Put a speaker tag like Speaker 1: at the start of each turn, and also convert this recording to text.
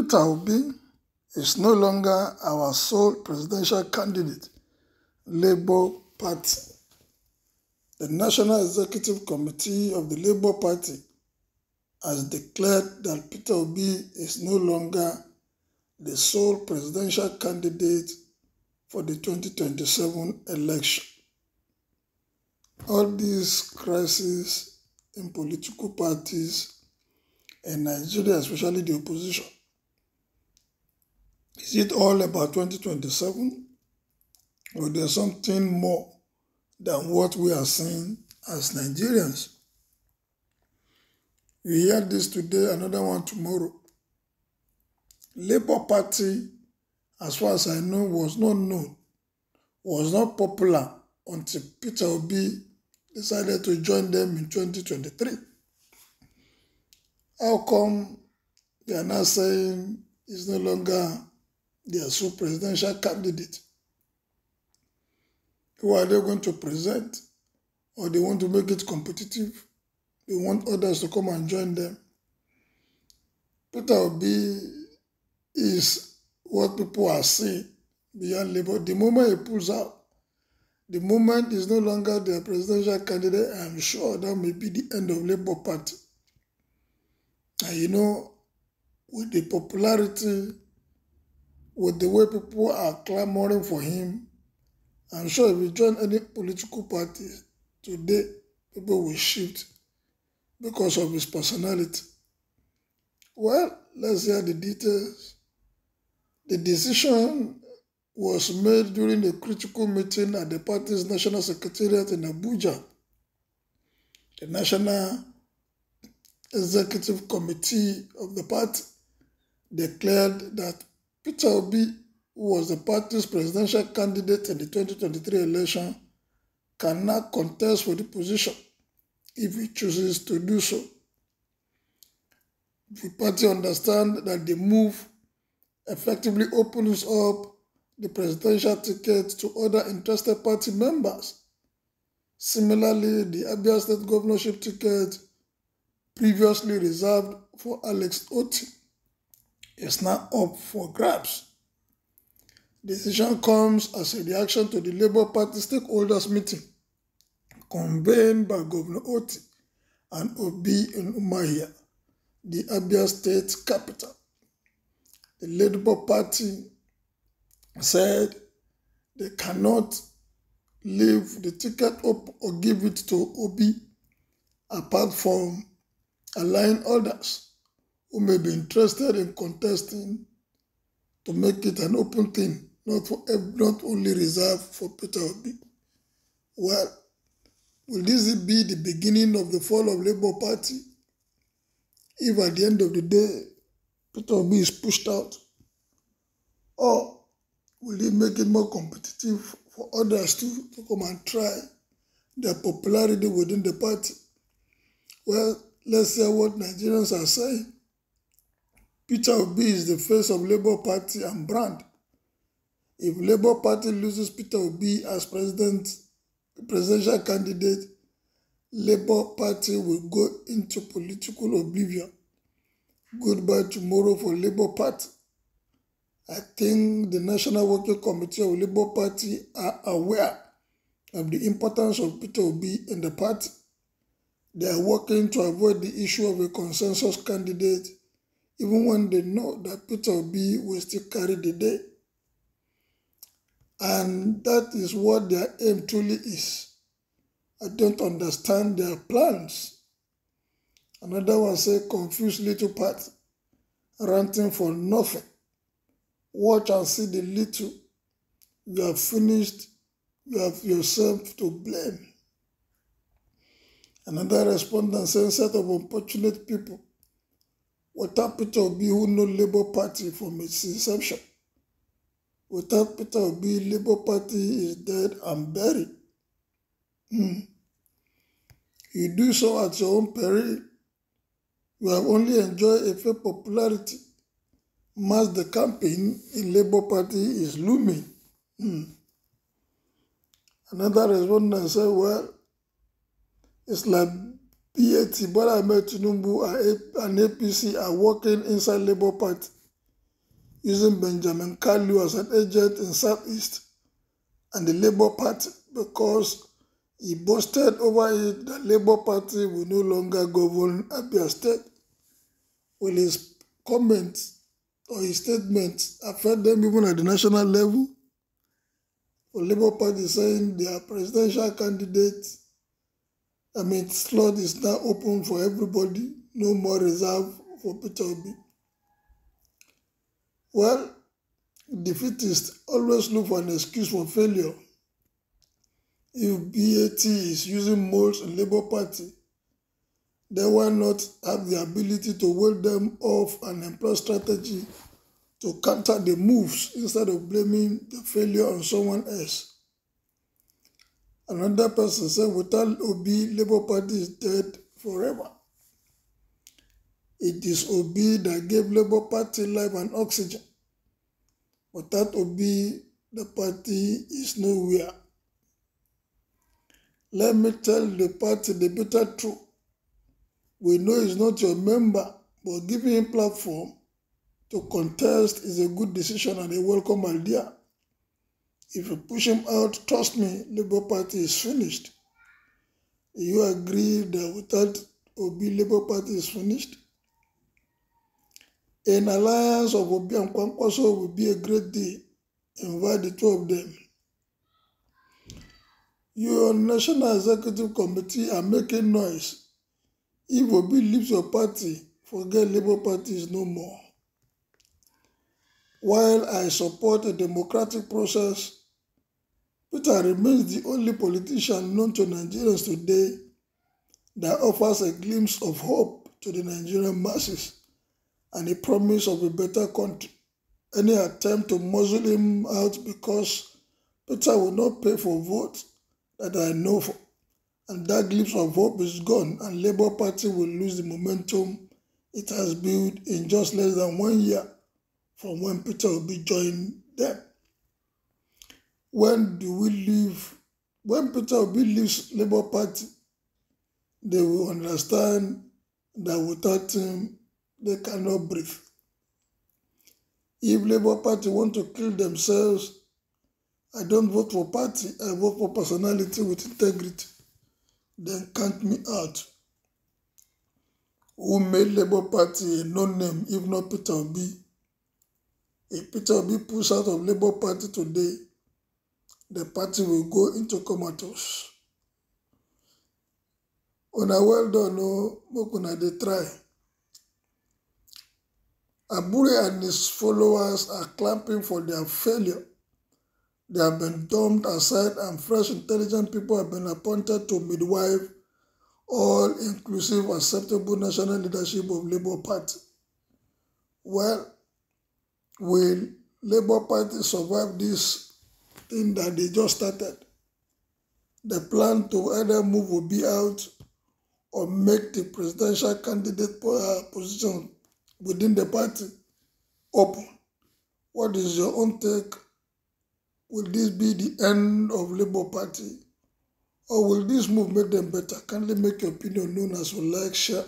Speaker 1: Peter Obi is no longer our sole presidential candidate, Labour Party. The National Executive Committee of the Labour Party has declared that Peter Obi is no longer the sole presidential candidate for the 2027 election. All these crises in political parties in Nigeria, especially the opposition, is it all about 2027, or there's something more than what we are seeing as Nigerians? We hear this today, another one tomorrow. Labour Party, as far as I know, was not known, was not popular until Peter Obi decided to join them in 2023. How come they are now saying he's no longer their sole presidential candidate? Who are they going to present? Or they want to make it competitive? They want others to come and join them. Peter Obi is what people are saying beyond Labour. The moment he pulls out, the moment he's no longer their presidential candidate, I'm sure that may be the end of Labour Party. And you know, with the popularity, with the way people are clamoring for him, I'm sure if you join any political party today, people will shift because of his personality. Well, let's hear the details. The decision was made during a critical meeting at the party's national secretariat in Abuja. The National Executive Committee of the party declared that Peter Obi, who was the party's presidential candidate in the 2023 election, cannot contest for the position if he chooses to do so. The party understands that the move effectively opens up the presidential ticket to other interested party members. Similarly, the Abia State governorship ticket, previously reserved for Alex Otti, is now up for grabs. The decision comes as a reaction to the Labour Party stakeholders meeting convened by Governor Otti and Obi in Umuahia, the Abia State capital. The Labour Party said they cannot leave the ticket up or give it to Obi apart from allowing others who may be interested in contesting to make it an open thing, not only reserved for Peter Obi. Well, will this be the beginning of the fall of Labour Party if at the end of the day Peter Obi is pushed out? Or will it make it more competitive for others to come and try their popularity within the party? Well, let's hear what Nigerians are saying. Peter Obi is the face of Labour Party and brand. If Labour Party loses Peter Obi as presidential candidate, Labour Party will go into political oblivion. Goodbye tomorrow for Labour Party. I think the National Working Committee of Labour Party are aware of the importance of Peter Obi in the party. They are working to avoid the issue of a consensus candidate, even when they know that Peter Obi will still carry the day. And that is what their aim truly is. I don't understand their plans. Another one say, confused little party, ranting for nothing. Watch and see the little. You have finished, you have yourself to blame. Another respondent saying, set of unfortunate people. Without Peter Obi, who know Labour Party from its inception. Without Peter Obi, Labour Party is dead and buried. You do so at your own peril. You have only enjoyed a fake popularity. Mass the campaign in Labour Party is looming. Another respondent said, well, it's like BAT, Bola Ahmed Tinubu and APC are working inside Labour Party. using Benjamin Kalu as an agent in Southeast and the Labour Party because he boasted over it that Labour Party will no longer govern Abia State. Will his comments or his statements affect them even at the national level? For Labour Party saying their presidential candidate, slot is now open for everybody, no more reserve for Peter Obi. Well, defeatists always look for an excuse for failure. If BAT is using moles in Labour Party, then why not have the ability to ward them off and employ strategy to counter the moves instead of blaming the failure on someone else? Another person said, without Obi, Labour Party is dead forever. It is Obi that gave Labour Party life and oxygen. Without Obi, the party is nowhere. Let me tell the party the bitter truth. We know he's not your member, but giving him platform to contest is a good decision and a welcome idea. If you push him out, trust me, Labour Party is finished. Do you agree that without Obi, Labour Party is finished? An alliance of Obi and Kwankwaso will be a great deal. Invite the two of them. Your National Executive Committee are making noise. If Obi leaves your party, forget Labour Party is no more. While I support a democratic process, Peter remains the only politician known to Nigerians today that offers a glimpse of hope to the Nigerian masses and a promise of a better country. Any attempt to muzzle him out because Peter will not pay for votes that I know for, and that glimpse of hope is gone, and Labour Party will lose the momentum it has built in just less than 1 year from when Peter Obi joined them. When Peter Obi leaves Labour Party, they will understand that without him, they cannot breathe. If Labour Party want to kill themselves, I don't vote for party, I vote for personality with integrity. Then count me out. Who made Labour Party a no-name if not Peter Obi? If Peter Obi pulls out of Labour Party today, the party will go into comatose. Una well done, no, Mokuna they try. Abure and his followers are clamping for their failure. They have been dumped aside and fresh intelligent people have been appointed to midwife all-inclusive acceptable national leadership of Labour Party. Well, will Labour Party survive this thing that they just started? The plan to either move Obi out or make the presidential candidate position within the party open. What is your own take? Will this be the end of Labour Party? Or will this move make them better? Kindly make your opinion known as you like, share,